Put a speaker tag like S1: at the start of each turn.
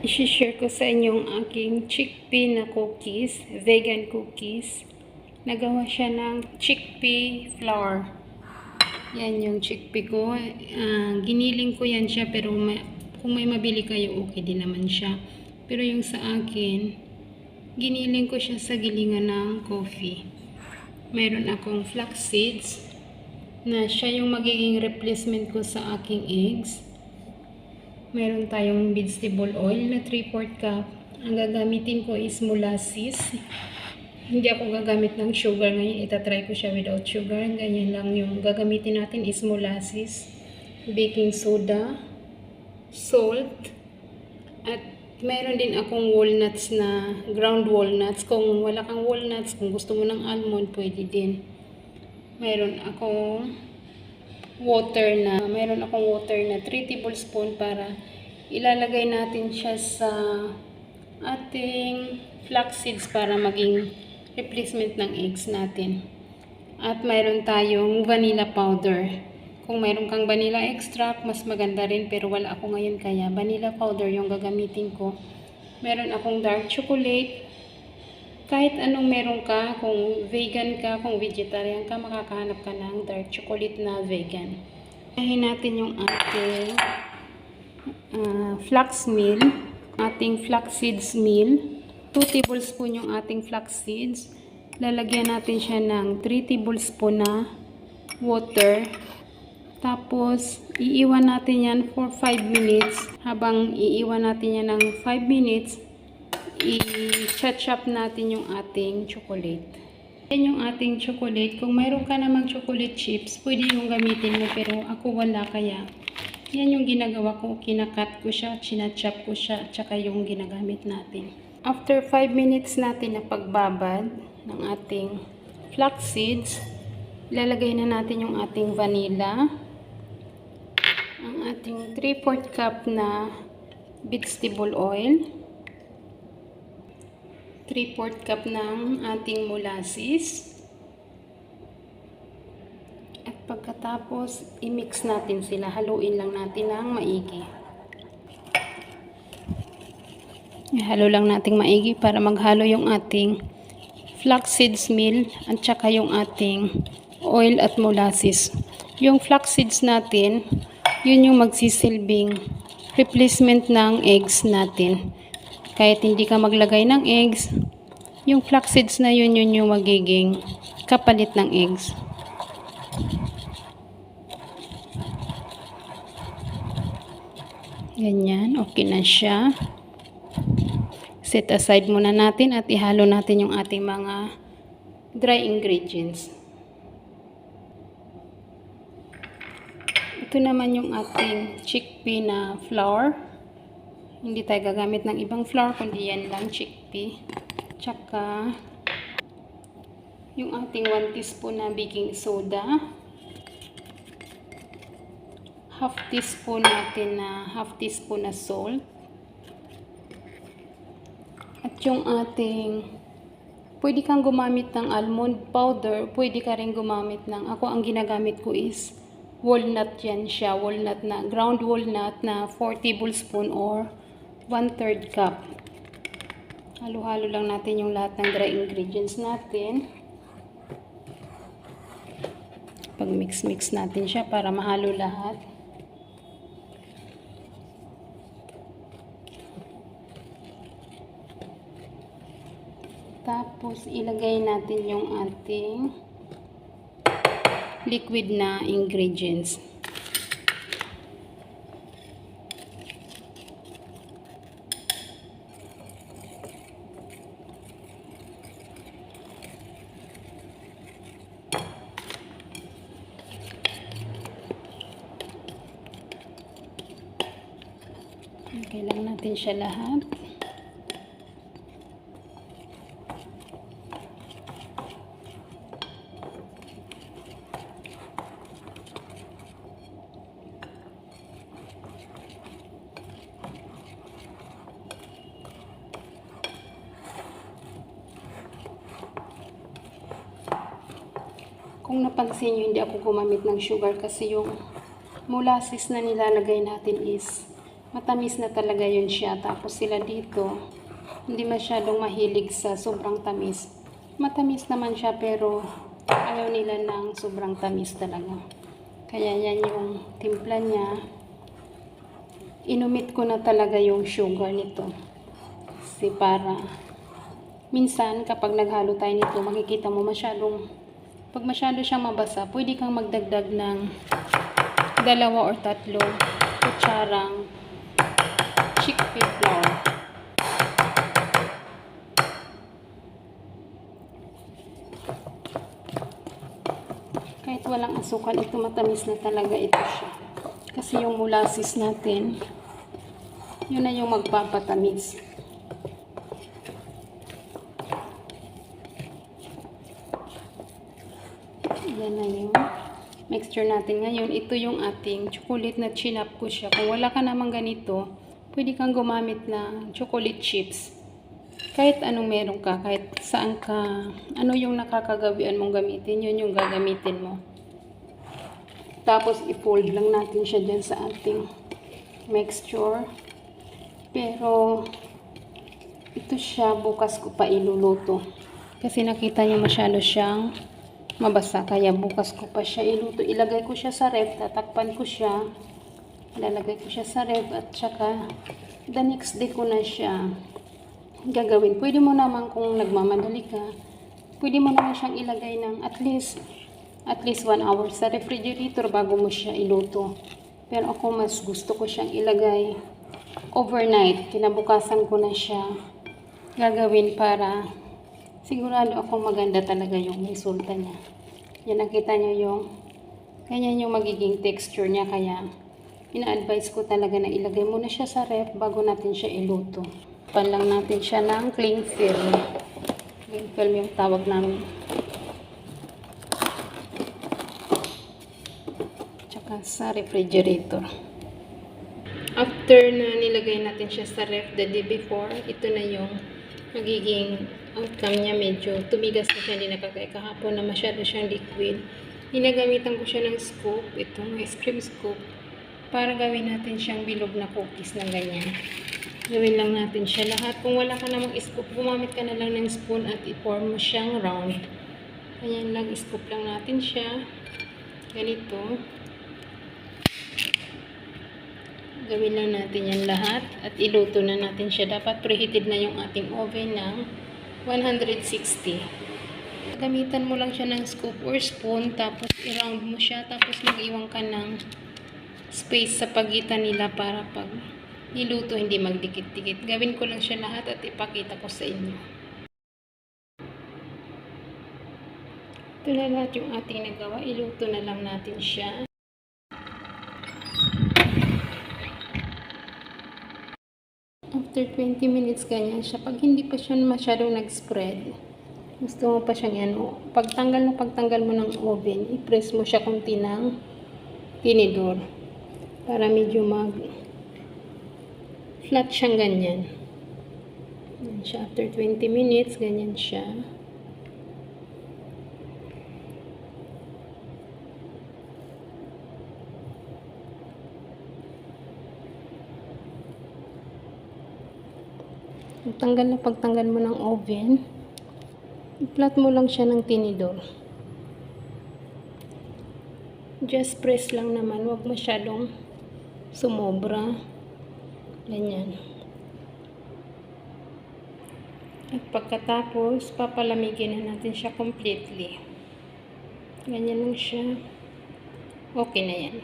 S1: I-share ko sa inyo ang aking chickpea na cookies, vegan cookies. Nagawa siya ng chickpea flour. Yan yung chickpea ko. Giniling ko yan siya, pero kung may mabili kayo, okay din naman siya. Pero yung sa akin, giniling ko siya sa gilingan ng coffee. Mayroon akong flax seeds na siya yung magiging replacement ko sa aking eggs. Meron tayong vegetable oil na 3/4 cup. Ang gagamitin ko is molasses. Hindi ako gagamit ng sugar ngayon. Itatry ko siya without sugar. Ganyan lang yung gagamitin natin is molasses, baking soda, salt, at meron din akong walnuts na ground walnuts. Kung wala kang walnuts, kung gusto mo ng almond, pwede din. Meron akong water na 3 tablespoon para ilalagay natin siya sa ating flax seeds para maging replacement ng eggs natin. At mayroon tayong vanilla powder. Kung mayroon kang vanilla extract, mas maganda rin, pero wala ako ngayon kaya vanilla powder yung gagamitin ko. Meron akong dark chocolate. Kahit anong meron ka, kung vegan ka, kung vegetarian ka, makakahanap ka ng dark chocolate na vegan. Ahin natin yung ating flax meal, ating flax seeds meal. 2 tablespoon yung ating flax seeds. Lalagyan natin siya ng 3 tablespoon na water. Tapos, iiwan natin yan for 5 minutes. Habang iiwan natin yan ng 5 minutes, i-chop natin yung ating chocolate. Yan yung ating chocolate. Kung mayroon ka namang chocolate chips, pwede yung gamitin mo, pero ako wala, kaya yan yung ginagawa ko. Kinakat ko siya, chinachop ko siya, at saka yung ginagamit natin. After 5 minutes natin na pagbabad ng ating flax seeds, ilalagay na natin yung ating vanilla, ang ating 3/4 cup na vegetable oil, 3/4 cup ng ating molasses, at pagkatapos i-mix natin sila, haluin lang natin ng maigi. Ihalo lang natin maigi para maghalo yung ating flax seeds meal at saka yung ating oil at molasses. Yung flax seeds natin, yun yung magsisilbing replacement ng eggs natin. Kahit hindi ka maglagay ng eggs, yung flax seeds na yun yung magiging kapalit ng eggs. Ganyan, okay na siya. Set aside muna natin at ihalo natin yung ating mga dry ingredients. Ito naman yung ating chickpea na flour. Hindi tayo gagamit ng ibang flour, kundi yan lang, chickpea. Tsaka yung ating 1 teaspoon na baking soda. Half teaspoon na salt. At yung ating, pwede kang gumamit ng almond powder, pwede ka rin gumamit ng, ako ang ginagamit ko is walnut yan siya, walnut na, ground walnut na 4 tablespoon or 1/3 cup. Halo-halo lang natin yung lahat ng dry ingredients natin. Pag-mix-mix natin siya para mahalo lahat. Tapos, ilagay natin yung ating liquid na ingredients. Okay lang natin siya lahat. Kung napansin nyo, hindi ako gumamit ng sugar kasi yung molasses na nilalagay natin is matamis na talaga yun siya. Tapos sila dito, hindi masyadong mahilig sa sobrang tamis. Matamis naman siya pero ayaw nila ng sobrang tamis talaga. Kaya yan yung timpla niya. Inumit ko na talaga yung sugar nito. Kasi para minsan kapag naghalo tayo nito, makikita mo pag masyado siyang mabasa, pwede kang magdagdag ng 2 or 3 kutsarang chickpea flour. Kahit walang asukal, ito matamis na talaga ito siya. Kasi yung molasses natin, yun na yung magpapatamis. Yan na yung mixture natin ngayon. Ito yung ating chocolate na chinap ko siya. Kung wala ka namang ganito, pwede kang gumamit ng chocolate chips. Kahit anong meron ka, kahit saan ka, ano yung nakakagawian mong gamitin, yun yung gagamitin mo. Tapos i-fold lang natin siya dyan sa ating mixture. Pero ito siya, bukas ko pa iluluto. Kasi nakita niyo masyado siyang mabasa, kaya bukas ko pa siya iluto. Ilagay ko siya sa ref, tatakpan ko siya, ilalagay ko siya sa ref, at saka the next day ko na siya gagawin. Pwede mo naman kung nagmamadali ka, pwede mo naman siyang ilagay ng at least 1 hour sa refrigerator bago mo siya iluto. Pero ako mas gusto ko siyang ilagay overnight. Kinabukasan ko na siya gagawin para sigurado akong maganda talaga yung resulta niya. Yan, nakita nyo yung ganyan yung magiging texture niya. Kaya ina-advise ko talaga na ilagay muna siya sa ref bago natin siya iluto. Pan lang natin siya ng cling film. Cling film yung tawag namin. Tsaka sa refrigerator. After na nilagay natin siya sa ref the day before, ito na yung magiging outcome niya. Medyo tumigas na siya, hindi nakakaya kahapon na masyado siyang liquid. Ginagamitan ko siya ng scoop, itong ice cream scoop, para gawin natin siyang bilog na cookies na ganyan. Gawin lang natin siya lahat. Kung wala ka namang scoop, gumamit ka na lang ng spoon at i-form mo siyang round. Ganyan lang, scoop lang natin siya. Ganito. Gawin lang natin yan lahat at iluto na natin siya. Dapat preheated na yung ating oven ng 160. Gamitan mo lang siya ng scoop or spoon, tapos i-round mo siya, tapos mag-iwan ka ng space sa pagitan nila para pag niluto hindi magdikit-dikit. Gawin ko lang siya lahat at ipakita ko sa inyo. Ito na lahat yung ating nagawa. Iluto na lang natin siya. After 20 minutes, ganyan siya. Pag hindi pa siya masyadong nag-spread, gusto mo pa siyang ano, pagtanggal mo ng oven, i-press mo siya konti ng tinidor para medyo flat siyang ganyan. Ganyan siya. After 20 minutes, ganyan siya. Pagtanggal mo ng oven, i-flat mo lang siya ng tinidor. Just press lang naman, huwag masyadong sumobra. Ganyan. At pagkatapos, papalamigin na natin siya completely. Ganyan lang siya. Okay na yan.